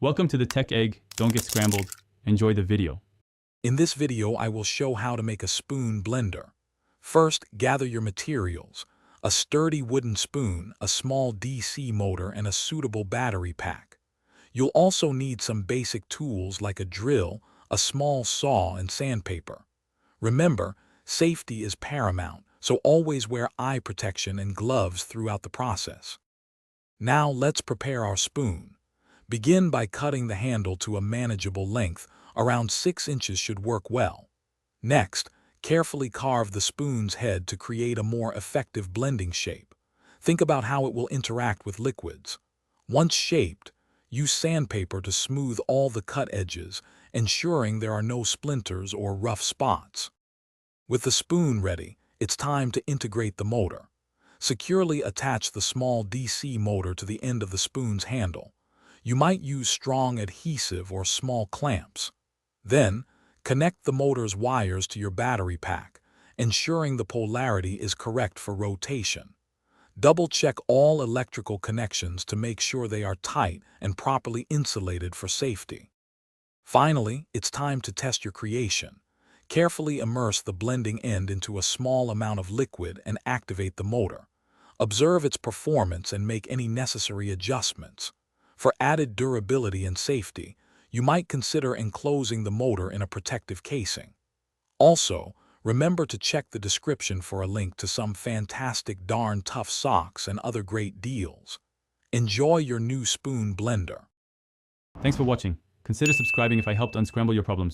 Welcome to the Tech Egg. Don't get scrambled. Enjoy the video. In this video, I will show how to make a spoon blender. First, gather your materials: a sturdy wooden spoon, a small DC motor, and a suitable battery pack. You'll also need some basic tools like a drill, a small saw, and sandpaper. Remember, safety is paramount, so always wear eye protection and gloves throughout the process. Now let's prepare our spoon. Begin by cutting the handle to a manageable length. Around 6 inches should work well. Next, carefully carve the spoon's head to create a more effective blending shape. Think about how it will interact with liquids. Once shaped, use sandpaper to smooth all the cut edges, ensuring there are no splinters or rough spots. With the spoon ready, it's time to integrate the motor. Securely attach the small DC motor to the end of the spoon's handle. You might use strong adhesive or small clamps. Then, connect the motor's wires to your battery pack, ensuring the polarity is correct for rotation. Double-check all electrical connections to make sure they are tight and properly insulated for safety. Finally, it's time to test your creation. Carefully immerse the blending end into a small amount of liquid and activate the motor. Observe its performance and make any necessary adjustments. For added durability and safety, you might consider enclosing the motor in a protective casing. Also, remember to check the description for a link to some fantastic darn tough socks and other great deals. Enjoy your new spoon blender. Thanks for watching. Consider subscribing if I helped unscramble your problems.